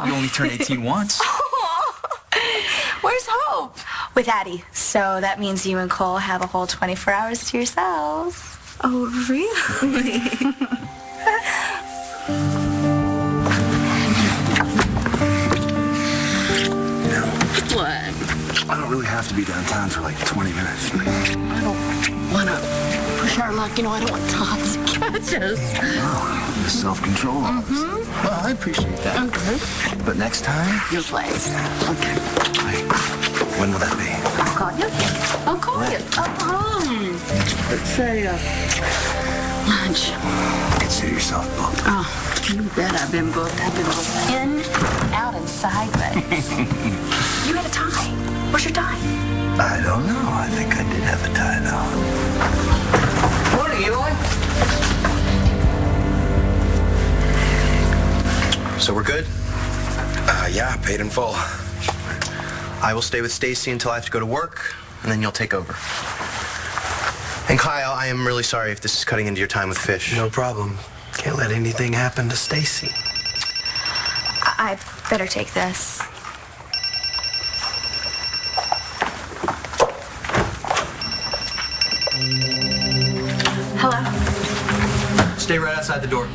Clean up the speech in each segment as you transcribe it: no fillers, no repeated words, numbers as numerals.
You only turn 18 once. Where's Hope? With Addie. So that means you and Cole have a whole 24 hours to yourselves. Oh, really? What? I don't really have to be downtown for like 20 minutes. I don't want to push our luck. You know, I don't want Todd to catch us. Oh, the self-control. Well, I appreciate that. Okay. But next time? Your place. Okay. When will that be? I'll call you. I'll call you. Let's say, lunch. Consider yourself booked. Oh, you bet I've been booked. I've been booked in, out, and sideways. You had a tie. Where's your tie? I don't know. I think I did have a tie, though. Morning, Eli. So we're good? Yeah, paid in full. I will stay with Stacy until I have to go to work, and then you'll take over. And Kyle, I am really sorry if this is cutting into your time with Fish. No problem. Can't let anything happen to Stacy. I better take this. Hello? Stay right outside the door.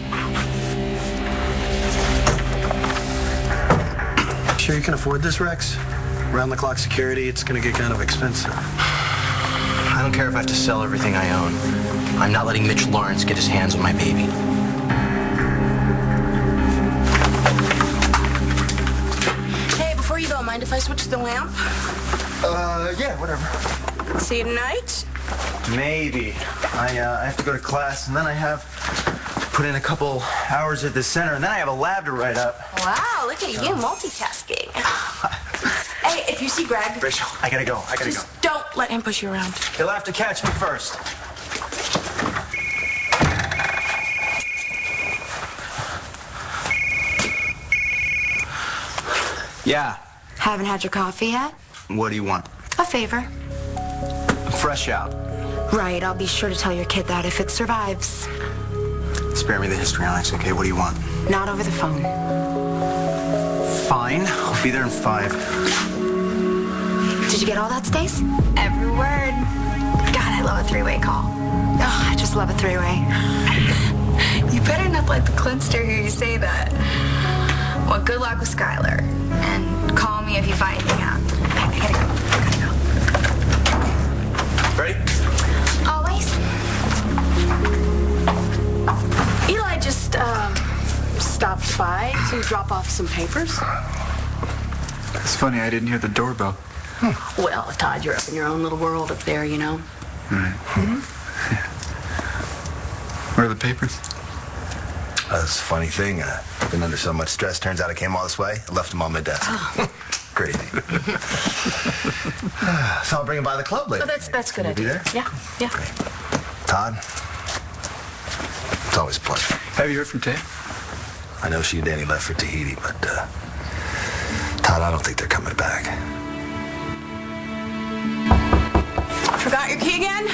Sure you can afford this, Rex? Round-the-clock security, it's gonna get kind of expensive. I don't care if I have to sell everything I own. I'm not letting Mitch Lawrence get his hands on my baby. Hey, before you go, mind if I switch the lamp? Yeah, whatever. See you tonight? Maybe. I have to go to class, and then I have to put in a couple hours at the center, and then I have a lab to write up. Wow, look at you multitasking. Hey, if you see Greg... Rachel, I gotta go. Just don't let him push you around. He'll have to catch me first. Yeah. Haven't had your coffee yet? What do you want? A favor. I'm fresh out. Right, I'll be sure to tell your kid that if it survives. Spare me the history on it, okay? What do you want? Not over the phone. Fine. I'll be there in 5. Did you get all that, Stace? Every word. God, I love a three-way call. Oh, I just love a three-way. You better not let the Clinster hear you say that. Well, good luck with Skylar. And call me if you find anything out. I gotta go. Ready? Always. Eli just, stopped by to drop off some papers. It's funny, I didn't hear the doorbell. Well, Todd, you're up in your own little world up there, you know. Right. Where are the papers? That's a funny thing. I've been under so much stress. Turns out I came all this way. I left them on my desk. Crazy. So I'll bring them by the club later. Oh, that's good Will you be idea. there? Yeah. Great. Todd, it's always a pleasure. Have you heard from Tay? I know she and Danny left for Tahiti, but Todd, I don't think they're coming back. Forgot your key again?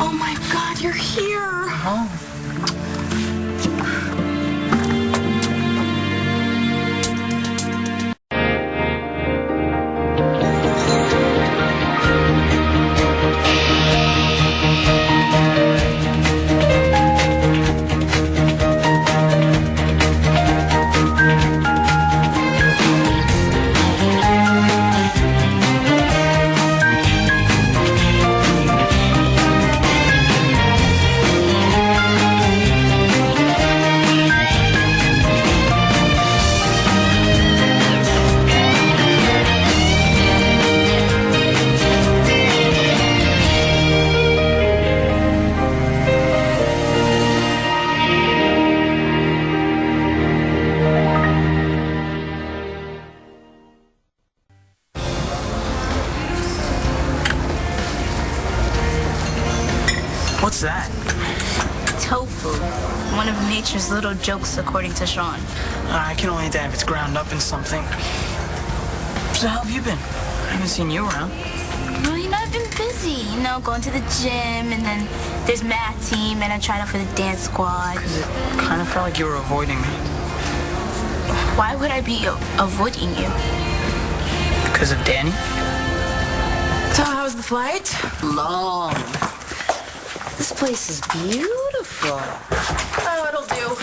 Oh my God, you're here. Oh. What's that? Tofu. One of nature's little jokes, according to Sean. I can only eat that if it's ground up in something. So how have you been? I haven't seen you around. Well, I've been busy. Going to the gym, and then there's math team, and I'm trying out for the dance squad. Because it kind of felt like you were avoiding me. Why would I be avoiding you? Because of Danny? So how was the flight? Long. This place is beautiful. Oh, it'll do.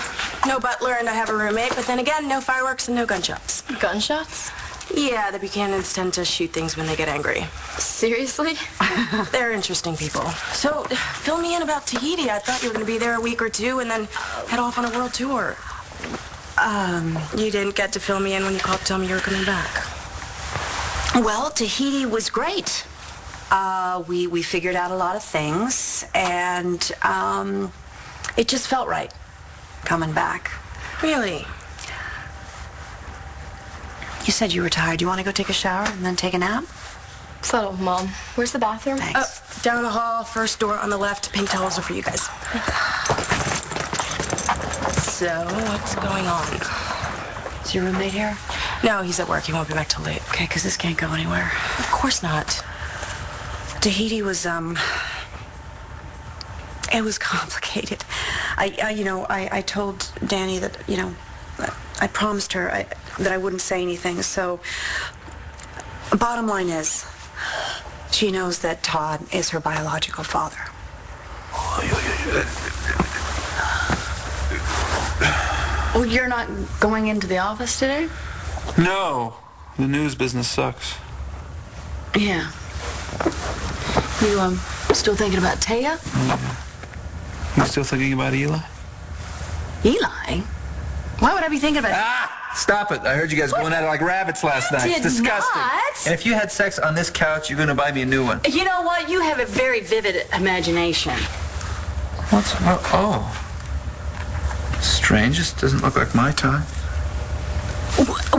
No butler and I have a roommate, but then again, no fireworks and no gunshots. Gunshots? Yeah, the Buchanans tend to shoot things when they get angry. Seriously? They're interesting people. So, fill me in about Tahiti. I thought you were going to be there a week or two and then head off on a world tour. You didn't get to fill me in when you called to tell me you were coming back. Well, Tahiti was great. We figured out a lot of things, and it just felt right coming back. Really? You said you were tired. You want to go take a shower and then take a nap? Subtle, Mom. Where's the bathroom? Thanks. Down the hall, first door on the left. Pink towels are for you guys. So, what's going on? Is your roommate here? No, he's at work. He won't be back till late. Okay, because this can't go anywhere. Of course not. Tahiti was, it was complicated. I told Danny that, I promised her that I wouldn't say anything, so bottom line is, she knows that Todd is her biological father. Oh, you're not going into the office today? No, the news business sucks. Yeah. You, still thinking about Taya? You still thinking about Eli? Eli? Why would I be thinking about... Ah! Stop it. I heard you guys going at it like rabbits last night. It's disgusting. Not. And if you had sex on this couch, you're going to buy me a new one. You know what? You have a very vivid imagination. Oh. Strange. This doesn't look like my time.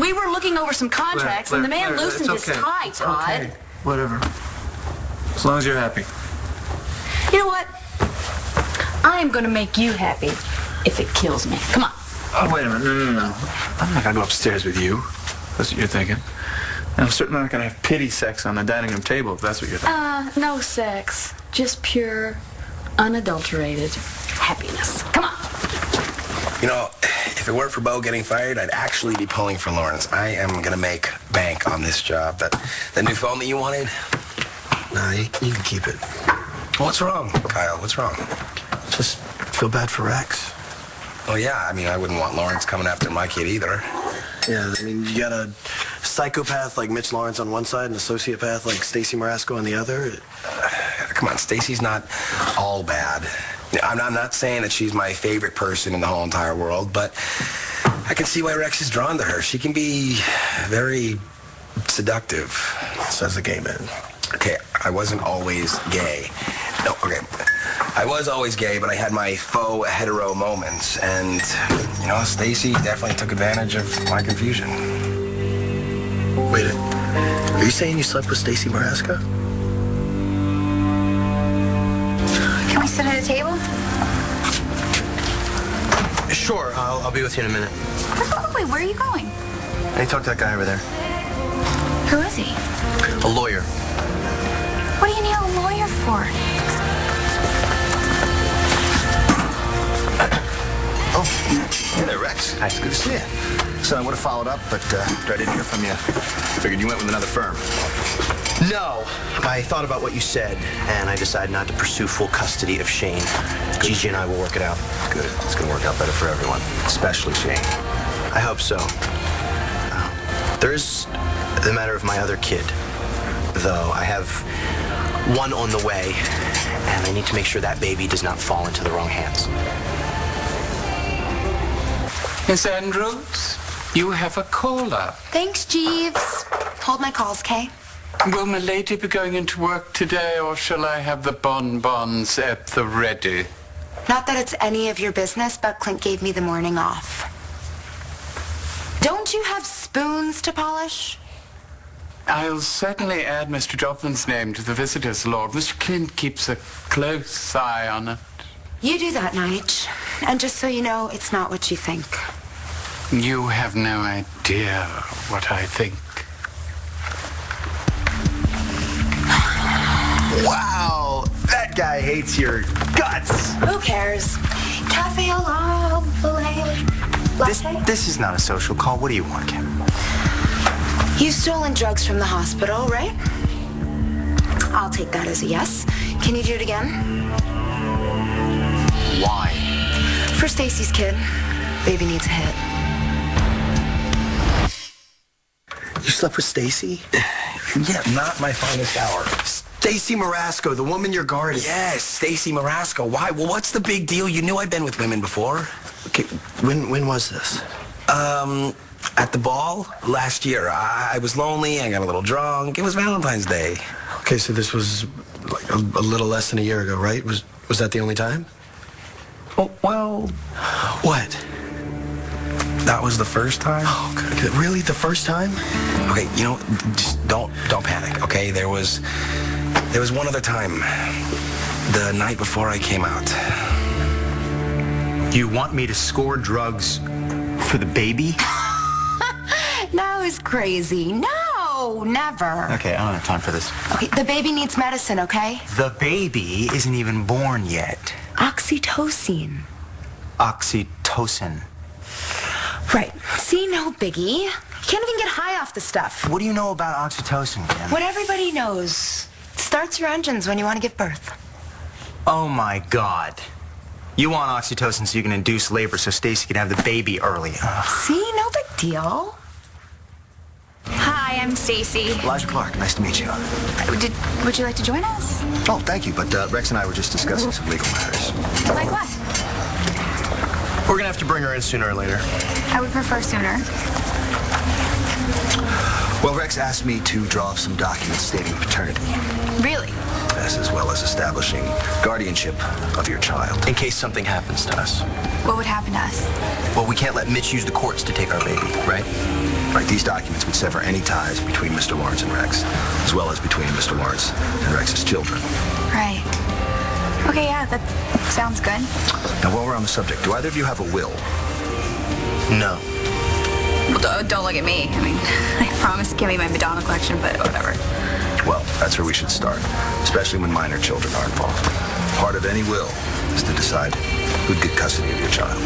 We were looking over some contracts, and the man Claire, loosened his it's okay. tie, Todd. Okay. Whatever. As long as you're happy. You know what? I am going to make you happy if it kills me. Come on. Oh, wait a minute. No. I'm not going to go upstairs with you. That's what you're thinking. And I'm certainly not going to have pity sex on the dining room table if that's what you're thinking. No sex. Just pure, unadulterated happiness. Come on. If it weren't for Bo getting fired, I'd actually be pulling for Lawrence. I am going to make bank on this job. That new phone that you wanted? Nah, you can keep it. What's wrong, Kyle? What's wrong? Just feel bad for Rex. Oh, yeah. I wouldn't want Lawrence coming after my kid either. Yeah, you got a psychopath like Mitch Lawrence on one side and a sociopath like Stacy Marasco on the other. Come on, Stacy's not all bad. I'm not saying that she's my favorite person in the whole entire world, but I can see why Rex is drawn to her. She can be very seductive. Says the gay man. Okay, I wasn't always gay. No, okay. I was always gay, but I had my faux hetero moments, and, Stacy definitely took advantage of my confusion. Wait, are you saying you slept with Stacy Marasco? Can we sit at a table? Sure, I'll be with you in a minute. Wait, where are you going? I need to talk to that guy over there. Who is he? A lawyer. What do you need a lawyer for? Oh, hey there, Rex. Hi, it's good to see you. So I would have followed up, but I didn't hear from you. Figured you went with another firm. No, I thought about what you said, and I decided not to pursue full custody of Shane. Gigi and I will work it out. Good. It's going to work out better for everyone, especially Shane. I hope so. There's the matter of my other kid, though. I have one on the way, and I need to make sure that baby does not fall into the wrong hands. Miss Andrews, you have a caller. Thanks, Jeeves. Hold my calls, Kay. Will milady be going into work today, or shall I have the bonbons at the ready? Not that it's any of your business, but Clint gave me the morning off. Don't you have spoons to polish? I'll certainly add Mr. Joplin's name to the visitors' log. Mr. Clint keeps a close eye on it. You do that, Nige. And just so you know, it's not what you think. You have no idea what I think. Wow, that guy hates your guts. Who cares? Cafe au lait. Latte? This is not a social call. What do you want, Kim? You've stolen drugs from the hospital, right? I'll take that as a yes. Can you do it again? Why? For Stacy's kid. Baby needs a hit. You slept with Stacy? Yeah, not my finest hour. Stacy Marasco, the woman you're guarding. Yes, Stacy Marasco. Why? Well, what's the big deal? You knew I'd been with women before. Okay, when was this? At the ball last year. I was lonely. I got a little drunk. It was Valentine's Day. Okay, so this was like a little less than a year ago, right? Was that the only time? Oh, well, What? that was the first time. Oh, good. Really? The first time? Okay, you know, just don't panic. Okay, there was one other time, the night before I came out. You want me to score drugs for the baby? No, it's crazy. No, never. Okay, I don't have time for this. Okay, the baby needs medicine, okay? The baby isn't even born yet. Oxytocin. Oxytocin. Right. See, no biggie. You can't even get high off the stuff. What do you know about oxytocin, Kim? What everybody knows. It starts your engines when you want to give birth. Oh my God. You want oxytocin so you can induce labor so Stacy can have the baby early. See, no big deal. Hi, I'm Stacy. Elijah Clark, nice to meet you. Would you like to join us? Oh, thank you, but Rex and I were just discussing some legal matters. Like what? We're gonna have to bring her in sooner or later. I would prefer sooner. Well, Rex asked me to draw up some documents stating paternity, Really? as well as establishing guardianship of your child. In case something happens to us. What would happen to us? Well, we can't let Mitch use the courts to take our baby, right? Right, these documents would sever any ties between Mr. Lawrence and Rex, as well as between Mr. Lawrence and Rex's children. Right. Okay, yeah, that sounds good. Now, while we're on the subject, do either of you have a will? No. Well, don't look at me. I mean, I promised to give me my Madonna collection, but whatever. Well, that's where we should start, especially when minor children are involved. Part of any will is to decide who'd get custody of your child.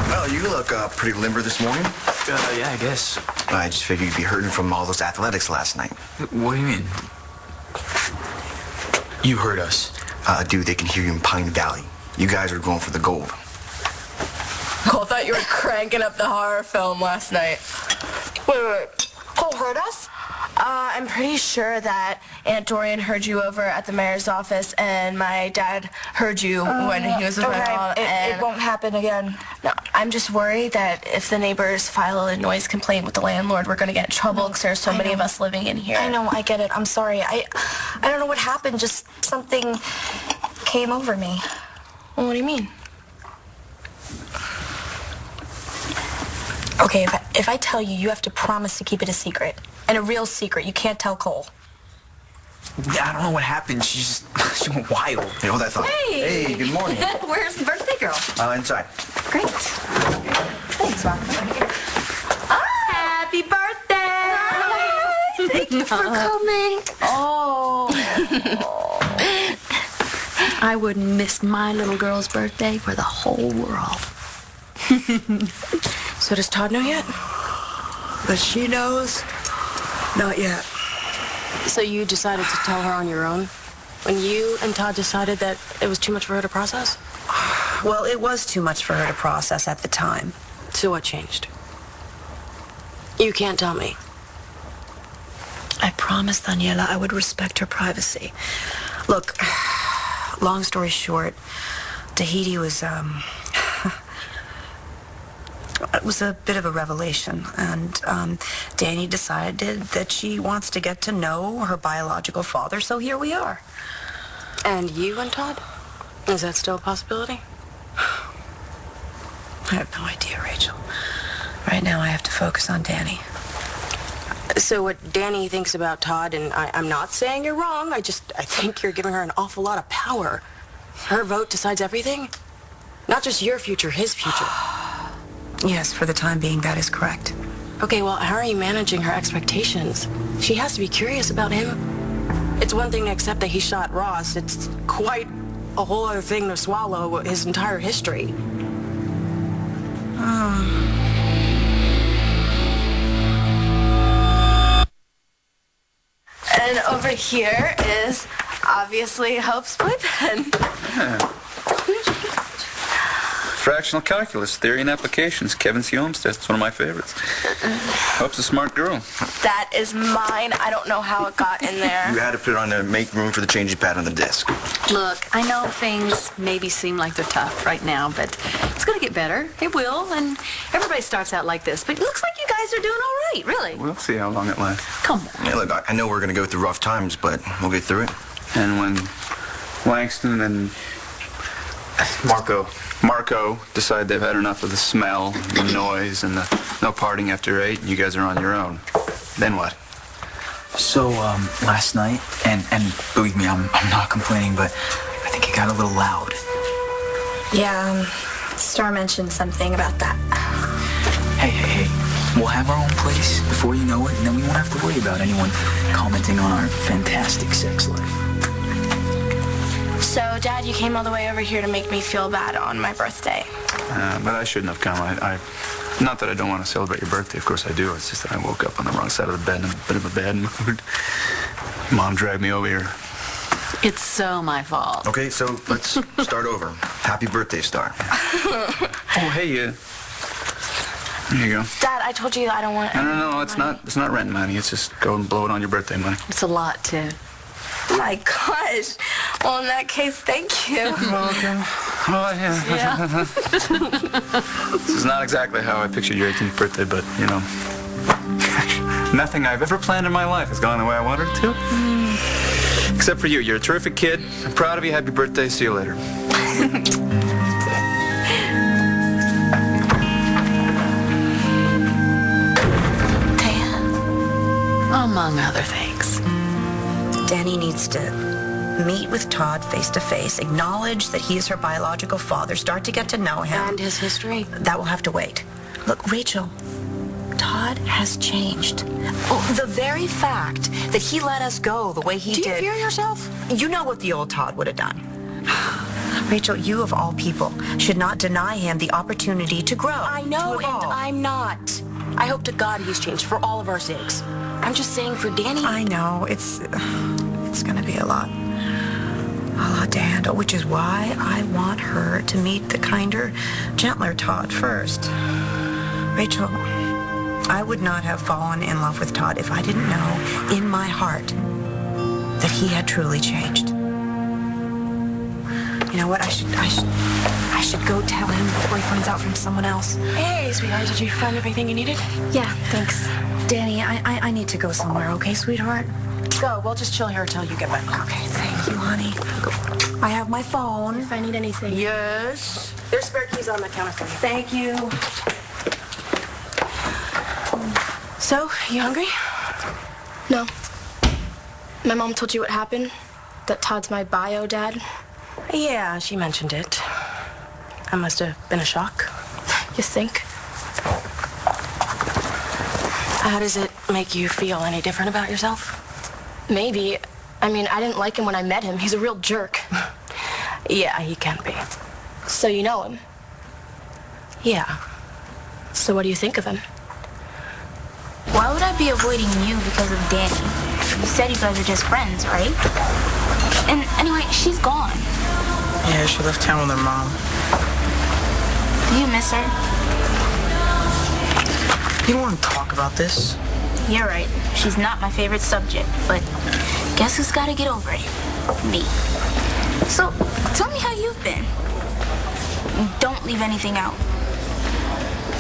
Well, you look pretty limber this morning. Yeah, I guess. I just figured you'd be hurting from all those athletics last night. What do you mean? You heard us. Dude, they can hear you in Pine Valley. You guys are going for the gold. Cole thought you were cranking up the horror film last night. Wait. Cole heard us? I'm pretty sure that Aunt Dorian heard you over at the mayor's office, and my dad heard you when he was with my mom. It won't happen again. No, I'm just worried that if the neighbors file a noise complaint with the landlord, we're going to get in trouble because there's so many of us living in here. I know, I get it. I'm sorry. I don't know what happened. Just something came over me. Well, what do you mean? Okay, if I tell you, you have to promise to keep it a secret. And a real secret. You can't tell Cole. Yeah, I don't know what happened. She went wild. Hey, hold that thought. Hey! Good morning. Where's the birthday girl? Inside. Great. Thanks, Rock. Happy birthday! Thank you for coming. Oh. I wouldn't miss my little girl's birthday for the whole world. So does Todd know yet? But she knows. Not yet. So you decided to tell her on your own? When you and Todd decided that it was too much for her to process? Well, it was too much for her to process at the time. So what changed? You can't tell me. I promised Daniela I would respect her privacy. Look, long story short, Tahiti was, it was a bit of a revelation, and Danny decided that she wants to get to know her biological father, so here we are. And you and Todd? Is that still a possibility? I have no idea, Rachel. Right now I have to focus on Danny. So what Danny thinks about Todd, and I'm not saying you're wrong, I think you're giving her an awful lot of power. Her vote decides everything. Not just your future, his future. Yes, for the time being, that is correct. Okay, well, how are you managing her expectations? She has to be curious about him. It's one thing to accept that he shot Ross. It's quite a whole other thing to swallow his entire history. And over here is obviously Hope's boyfriend. Yeah. Fractional calculus, theory and applications. Kevin C. Olmsted. It's one of my favorites. Hope's a smart girl. That is mine. I don't know how it got in there. You had to put it on there, make room for the changing pad on the desk. Look, I know things maybe seem like they're tough right now, but it's going to get better. It will, and everybody starts out like this. But it looks like you guys are doing all right, really. We'll see how long it lasts. Come on. Yeah, look, I know we're going to go through rough times, but we'll get through it. And when Langston and Marco decide they've had enough of the smell, the noise, and the no partying after 8, you guys are on your own. Then what? So, last night, and believe me, I'm not complaining, but I think it got a little loud. Yeah, Star mentioned something about that. Hey. We'll have our own place before you know it, and then we won't have to worry about anyone commenting on our fantastic sex life. So, Dad, you came all the way over here to make me feel bad on my birthday. But I shouldn't have come. I not that I don't want to celebrate your birthday. Of course I do. It's just that I woke up on the wrong side of the bed in a bit of a bad mood. Mom dragged me over here. It's so my fault. Okay, so let's start over. Happy birthday, Star. Oh, hey, here you go. Dad, I told you I don't want No, it's money. not rent money. It's just go and blow it on your birthday money. It's a lot, too. My gosh. Well, in that case, thank you. You're welcome. Oh, yeah. This is not exactly how I pictured your 18th birthday, but, you know, nothing I've ever planned in my life has gone the way I wanted it to. Except for you. You're a terrific kid. I'm proud of you. Happy birthday. See you later. Among other things. Danny needs to meet with Todd face to face, acknowledge that he is her biological father, start to get to know him. And his history. That will have to wait. Look, Rachel, Todd has changed. Oh, the very fact that he let us go the way he did. Do you hear yourself? You know what the old Todd would have done. Rachel, you of all people should not deny him the opportunity to grow. I know, to evolve. and I'm not. I hope to God he's changed for all of our sakes. I'm just saying for Danny. I know, it's gonna be a lot to handle, which is why I want her to meet the kinder, gentler Todd first. Rachel, I would not have fallen in love with Todd if I didn't know in my heart that he had truly changed. You know what? I should go tell him before he finds out from someone else. Hey, sweetheart, did you find everything you needed? Yeah, thanks. Danny, I need to go somewhere, okay, sweetheart? Go. We'll just chill here until you get back. Okay, thank you, honey. I have my phone. If I need anything. Yes. There's spare keys on the counter for you. Thank you. So, you hungry? No. My mom told you what happened? That Todd's my bio dad? Yeah, she mentioned it. That must have been a shock. You think? How does it make you feel? Any different about yourself? Maybe. I mean, I didn't like him when I met him. He's a real jerk. Yeah, he can be. So you know him? Yeah. So what do you think of him? Why would I be avoiding you because of Danny? You said you guys are just friends, right? And anyway, she's gone. Yeah, she left town with her mom. Do you miss her? You don't want to talk about this? You're right. She's not my favorite subject, but guess who's got to get over it? Me. So, tell me how you've been. Don't leave anything out.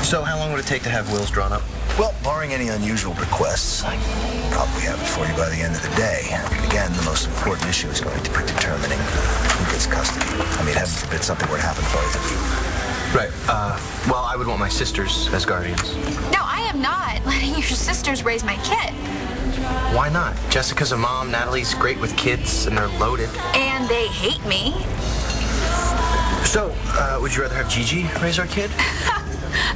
So how long would it take to have wills drawn up? Well, barring any unusual requests, I can probably have it for you by the end of the day. Again, the most important issue is going to be determining who gets custody. I mean, heaven forbid something were to happen to both of you. Right. Well, I would want my sisters as guardians. No, I am not letting your sisters raise my kid. Why not? Jessica's a mom, Natalie's great with kids, and they're loaded. And they hate me. So, would you rather have Gigi raise our kid?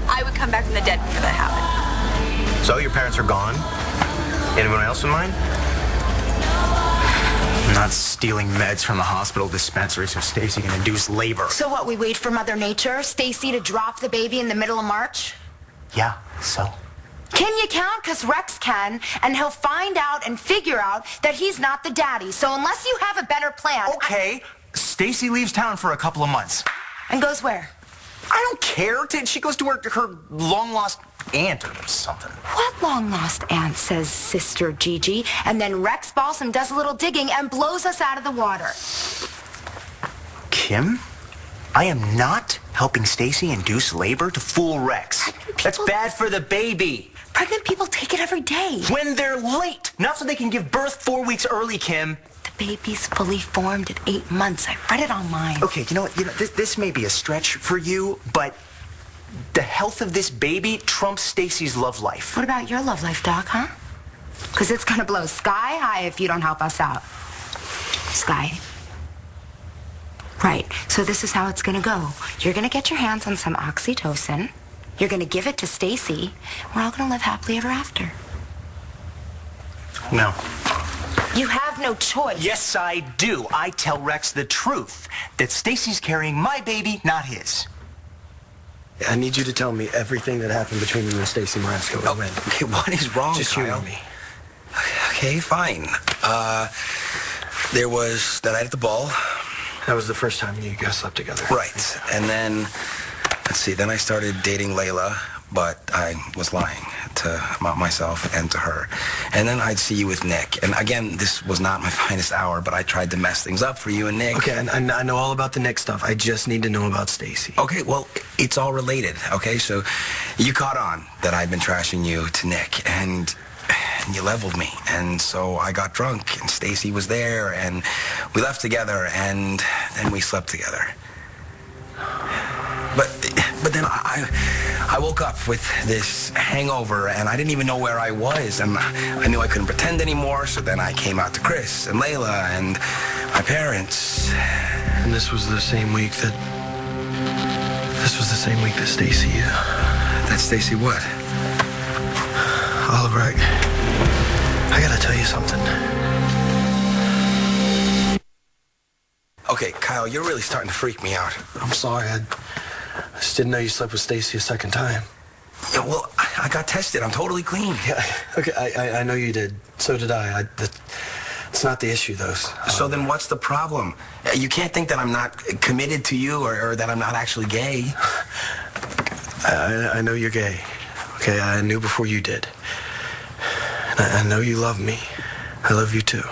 I would come back from the dead before that happened. So your parents are gone? Anyone else in mind? I'm not stealing meds from the hospital dispensary so Stacy can induce labor. So what, we wait for Mother Nature, Stacy, to drop the baby in the middle of March? Yeah, so? Can you count? Because Rex can, and he'll find out and figure out that he's not the daddy. So unless you have a better plan... Okay, Stacy leaves town for a couple of months. And goes where? I don't care. She goes to her long-lost aunt or something. What long-lost aunt, says Sister Gigi, and then Rex Balsam does a little digging and blows us out of the water. Kim, I am not helping Stacy induce labor to fool Rex. That's bad for the baby. Pregnant people take it every day. When they're late, not so they can give birth 4 weeks early, Kim. The baby's fully formed at 8 months. I read it online. Okay, you know what? This may be a stretch for you, but the health of this baby trumps Stacy's love life. What about your love life, Doc, huh? Because it's going to blow sky high if you don't help us out. Sky. Right. So this is how it's going to go. You're going to get your hands on some oxytocin. You're going to give it to Stacy. We're all going to live happily ever after. No. You have no choice. Yes, I do. I tell Rex the truth, that Stacy's carrying my baby, not his. I need you to tell me everything that happened between you and Stacy Marasco. Oh, okay, what is wrong, Just Kyle? you and me. Okay, fine. There was that night at the ball. That was the first time you guys slept together. Right. And then, let's see, then I started dating Layla, but I was lying to myself and to her. And then I'd see you with Nick. And again, this was not my finest hour, but I tried to mess things up for you and Nick. Okay, I know all about the Nick stuff. I just need to know about Stacy. Okay, well, it's all related, okay? So you caught on that I'd been trashing you to Nick, and you leveled me. And so I got drunk, and Stacy was there, and we left together, and then we slept together. But then I woke up with this hangover, and I didn't even know where I was, and I knew I couldn't pretend anymore, so then I came out to Chris and Layla and my parents. And this was the same week that... Stacy... That Stacy what? Oliver, I gotta tell you something. Okay, Kyle, you're really starting to freak me out. I'm sorry, I just didn't know you slept with Stacy a second time. Yeah, well, I got tested. I'm totally clean. Yeah, okay, I know you did. So did I. It's not the issue, though. So then what's the problem? You can't think that I'm not committed to you or that I'm not actually gay. I know you're gay. Okay, I knew before you did. And I know you love me. I love you, too.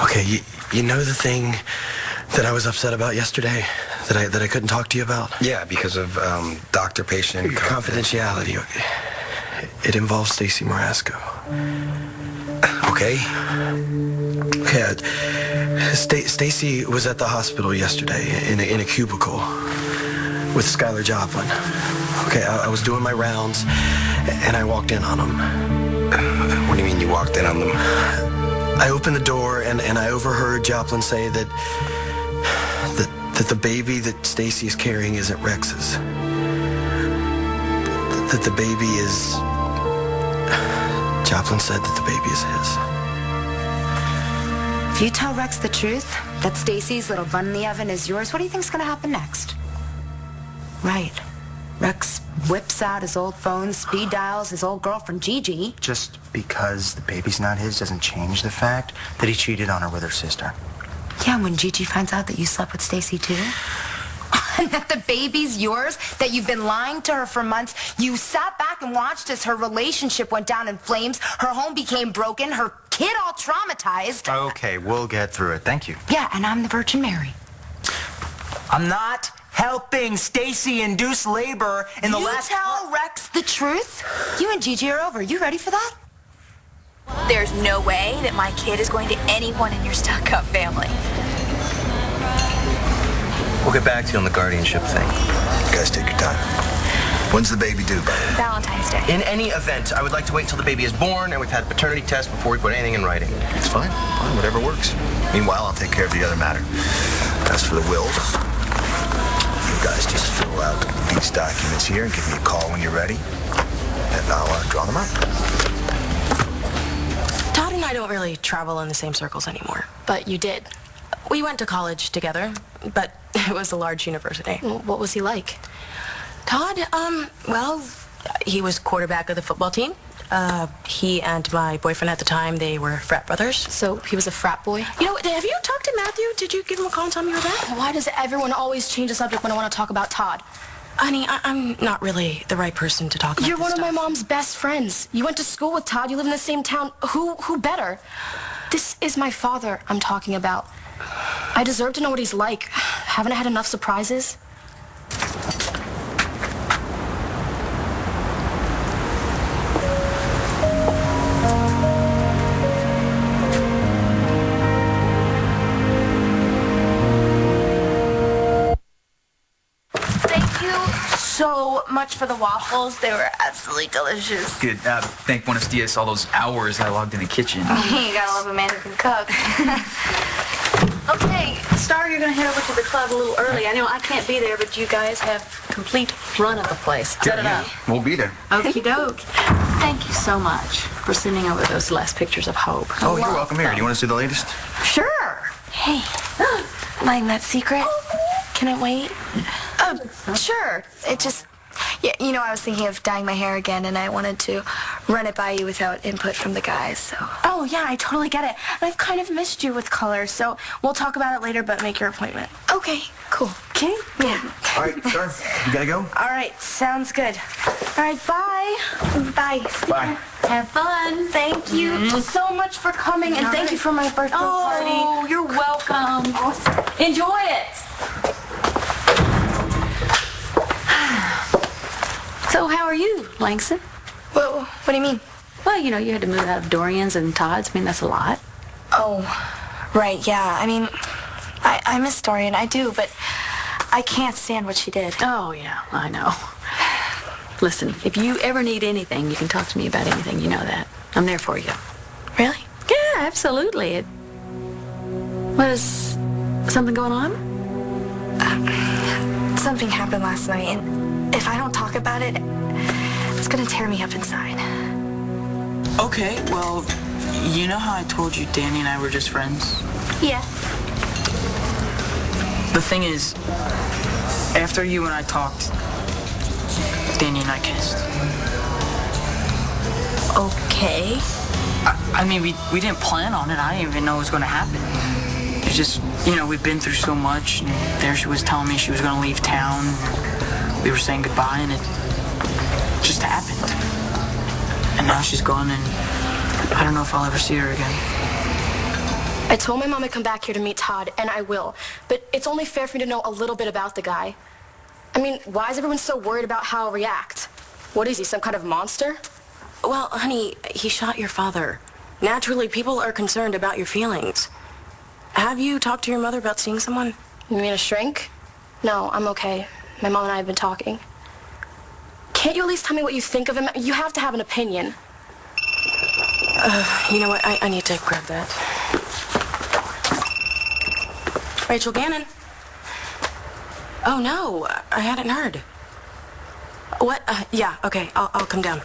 Okay, you know the thing that I was upset about yesterday? That I couldn't talk to you about? Yeah, because of doctor-patient confidentiality. It involves Stacy Marasco. Okay. Okay, Stacy was at the hospital yesterday in a cubicle with Skylar Joplin. Okay, I was doing my rounds, and I walked in on him. What do you mean you walked in on them? I opened the door, and I overheard Joplin say that the baby that Stacy is carrying isn't Rex's. That the baby is... Joplin said that the baby is his. If you tell Rex the truth, that Stacy's little bun in the oven is yours, what do you think's gonna happen next? Right. Rex whips out his old phone, speed dials his old girlfriend, Gigi. Just because the baby's not his doesn't change the fact that he cheated on her with her sister. Yeah, when Gigi finds out that you slept with Stacy, too. And that the baby's yours, that you've been lying to her for months. You sat back and watched as her relationship went down in flames, her home became broken, her kid all traumatized. Okay, we'll get through it. Thank you. Yeah, and I'm the Virgin Mary. I'm not helping Stacy induce labor in the last... You tell Rex the truth? You and Gigi are over. You ready for that? There's no way that my kid is going to anyone in your stuck-up family. We'll get back to you on the guardianship thing. You guys take your time. When's the baby due by? Valentine's Day. In any event, I would like to wait until the baby is born and we've had paternity tests before we put anything in writing. It's fine, whatever works. Meanwhile, I'll take care of the other matter. As for the will, you guys just fill out these documents here and give me a call when you're ready, and I'll draw them up. Todd and I don't really travel in the same circles anymore. But you did. We went to college together, but it was a large university. Well, what was he like? Todd, well, he was quarterback of the football team. He and my boyfriend at the time, they were frat brothers. So he was a frat boy? You know, have you talked to Matthew? Did you give him a call and tell me you were back? Why does everyone always change the subject when I want to talk about Todd? Honey, I'm not really the right person to talk about You're this one stuff. of my mom's best friends. You went to school with Todd. You live in the same town. Who better? This is my father I'm talking about. I deserve to know what he's like. Haven't I had enough surprises? So much for the waffles. They were absolutely delicious. Good. Thank Buenos Dias all those hours I logged in the kitchen. You gotta love a man who can cook. Okay, Star, you're gonna head over to the club a little early. I know I can't be there, but you guys have complete run of the place. Set it up. We'll be there. Okie doke. Thank you so much for sending over those last pictures of Hope. Oh, you're welcome here. Do you want to see the latest? Sure. Hey, lying that secret? Can it wait? Sure. It just, yeah, you know, I was thinking of dyeing my hair again, and I wanted to run it by you without input from the guys, so. Oh, yeah, I totally get it. And I've kind of missed you with color, so we'll talk about it later, but make your appointment. Okay, cool. Okay? Yeah. All right, sir. You gotta go? All right, sounds good. All right, bye. Bye. Bye. Have fun. Thank you so much for coming, and thank you for my birthday party. Oh, you're welcome. Enjoy it. So how are you, Langston? What do you mean? Well, you know, you had to move out of Dorian's and Todd's. I mean, that's a lot. Oh, right, yeah. I mean, I miss Dorian, I do, but I can't stand what she did. Oh, yeah, I know. Listen, if you ever need anything, you can talk to me about anything. You know that. I'm there for you. Really? Yeah, absolutely. What is... something going on? Something happened last night, and if I don't talk about it, it's gonna tear me up inside. Okay, well, you know how I told you Danny and I were just friends? Yeah. The thing is, after you and I talked, Danny and I kissed. Okay. I mean, we didn't plan on it. I didn't even know it was going to happen. It's just, you know, we've been through so much, and there she was telling me she was going to leave town. We were saying goodbye, and it just happened. And now she's gone, and I don't know if I'll ever see her again. I told my mom I'd come back here to meet Todd, and I will. But it's only fair for me to know a little bit about the guy. I mean, why is everyone so worried about how I'll react? What is he, some kind of monster? Well, honey, he shot your father. Naturally, people are concerned about your feelings. Have you talked to your mother about seeing someone? You mean a shrink? No, I'm okay. My mom and I have been talking. Can't you at least tell me what you think of him? You have to have an opinion. You know what? I need to grab that. Rachel Gannon. Oh, no. I hadn't heard. What? Yeah, okay. I'll come down.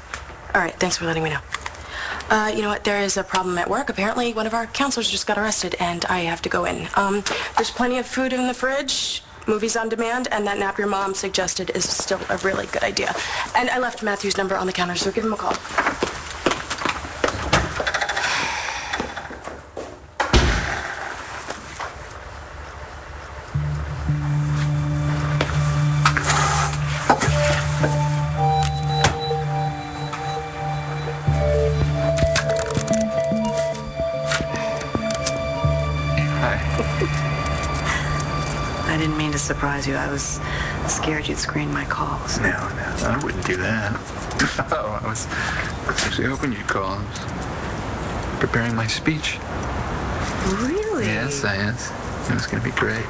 All right, thanks for letting me know. You know what? There is a problem at work. Apparently, one of our counselors just got arrested, and I have to go in. There's plenty of food in the fridge, movies on demand, and that nap your mom suggested is still a really good idea. And I left Matthew's number on the counter, so give him a call. I didn't mean to surprise you. I was scared you'd screen my calls. No, I wouldn't do that. Oh, I was actually hoping you'd call. I was preparing my speech. Really? Yes, it was going to be great.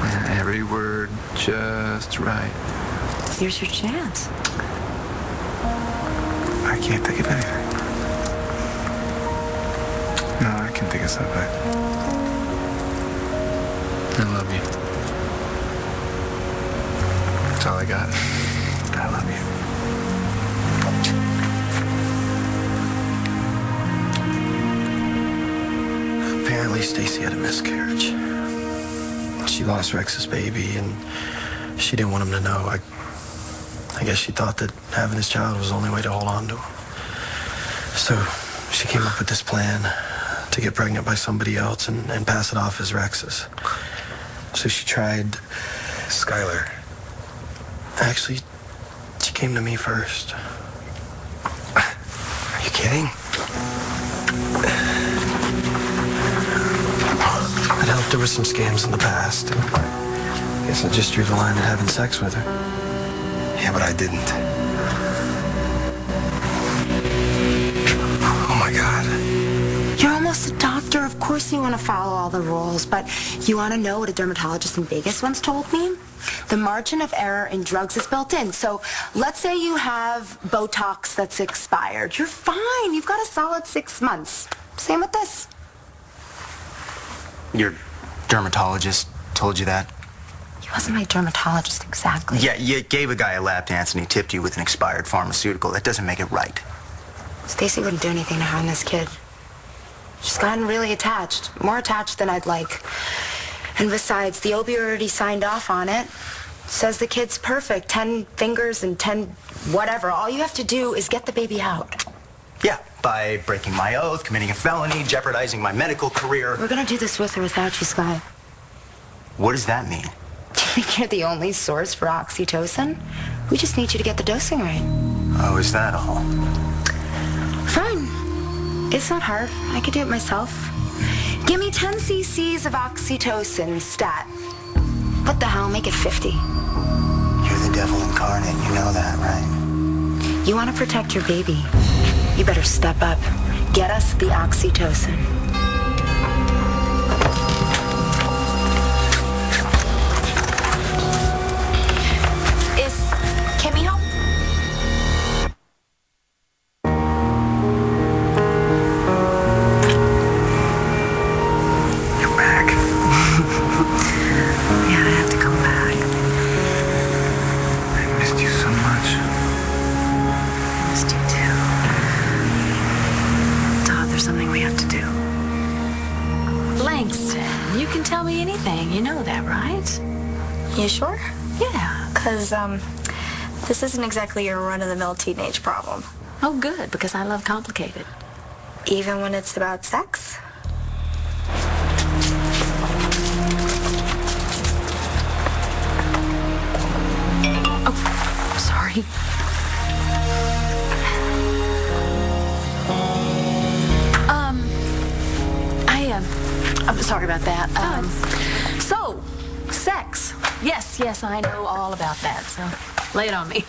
Yeah, every word just right. Here's your chance. I can't think of anything. No, I can think of something. I love you. That's all I got. I love you. Apparently, Stacy had a miscarriage. She lost Rex's baby, and she didn't want him to know. I guess she thought that having his child was the only way to hold on to him. So she came up with this plan to get pregnant by somebody else and pass it off as Rex's. So she tried Skylar. Actually, she came to me first. Are you kidding? I'd helped her with some scams in the past. I guess I just drew the line at having sex with her. Yeah, but I didn't. Oh my God. You're almost a doctor. Of course you want to follow all the rules, but you want to know what a dermatologist in Vegas once told me? The margin of error in drugs is built in. So let's say you have Botox that's expired. You're fine. You've got a solid 6 months. Same with this. Your dermatologist told you that? He wasn't my dermatologist exactly. Yeah, you gave a guy a lap dance and he tipped you with an expired pharmaceutical. That doesn't make it right. Stacy wouldn't do anything to harm this kid. She's gotten really attached. More attached than I'd like. And besides, the OB already signed off on it. Says the kid's perfect. 10 fingers and 10 whatever. All you have to do is get the baby out. Yeah, by breaking my oath, committing a felony, jeopardizing my medical career. We're gonna do this with or without you, Sky. What does that mean? Do you think you're the only source for oxytocin? We just need you to get the dosing right. Oh, is that all? Fine. It's not hard. I could do it myself. Give me 10 cc's of oxytocin, stat. What the hell? Make it 50. You're the devil incarnate. You know that, right? You want to protect your baby. You better step up. Get us the oxytocin. Is Kimmy home? You're back. Yeah, I have to come back. I missed you so much. Missed you too. Todd, there's something we have to do. Langston, you can tell me anything. You know that, right? You sure? Yeah. Because, this isn't exactly your run-of-the-mill teenage problem. Oh, good, because I love complicated. Even when it's about sex? Oh, sorry. I'm sorry about that. So, sex. Yes, I know all about that, so lay it on me.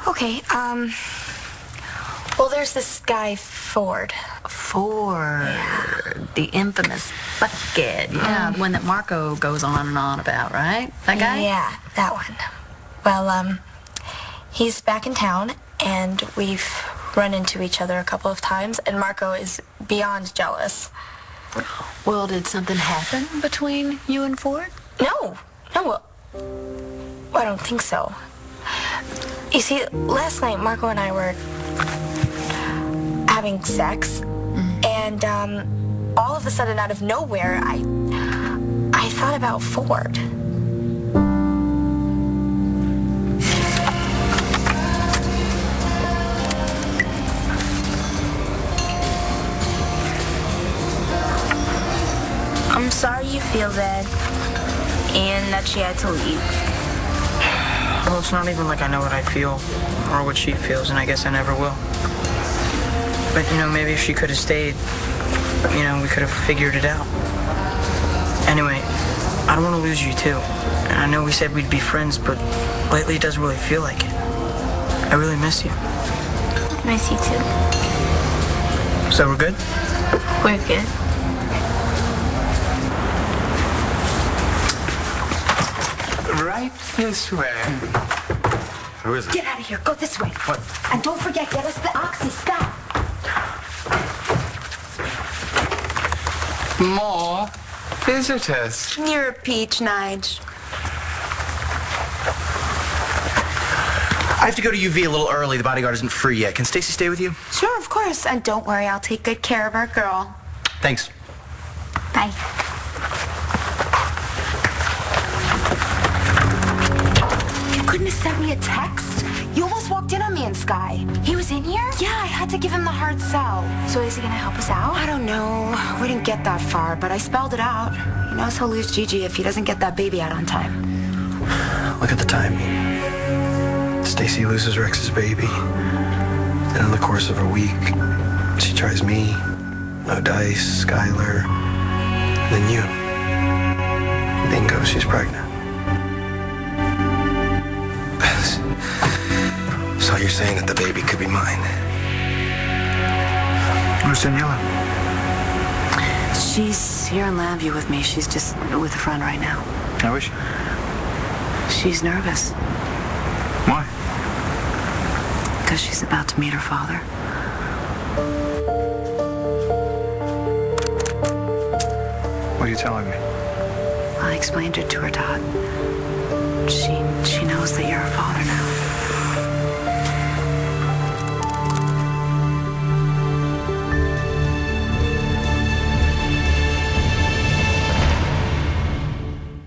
Okay, well, there's this guy, Ford. Ford. Yeah. The infamous bucket. Yeah, the one that Marco goes on and on about, right? That guy? Yeah, that one. Well, he's back in town, and we've run into each other a couple of times, and Marco is beyond jealous. Well, did something happen between you and Ford? No, well, I don't think so. You see, last night Marco and I were having sex, and all of a sudden, out of nowhere, I thought about Ford. I'm sorry you feel bad and that she had to leave. Well, it's not even like I know what I feel or what she feels, and I guess I never will. But, maybe if she could have stayed, we could have figured it out. Anyway, I don't want to lose you, too. And I know we said we'd be friends, but lately it doesn't really feel like it. I really miss you. I miss you, too. So we're good? We're good. Right this way. Who is it? Get out of here. Go this way. What? And don't forget, get us the oxy. Stop. More visitors. You're a peach, Nige. have to go to UV a little early. The bodyguard isn't free yet. Can Stacy stay with you? Sure, of course. And don't worry, I'll take good care of our girl. Thanks. Bye. You couldn't have sent me a text? You almost walked in on me and Sky. He was in here? Yeah, I had to give him the hard sell. So is he gonna help us out? I don't know. We didn't get that far, but I spelled it out. He knows he'll lose Gigi if he doesn't get that baby out on time. Look at the timing. Stacy loses Rex's baby. Then in the course of a week, she tries me. No dice, Skylar. Then you. Bingo, she's pregnant. So you're saying that the baby could be mine? Where's Daniela? She's here in LabVIEW with me. She's just with a friend right now. How is she? She's nervous. Why? Because she's about to meet her father. What are you telling me? I explained it to her, Todd. She knows that you're her father now.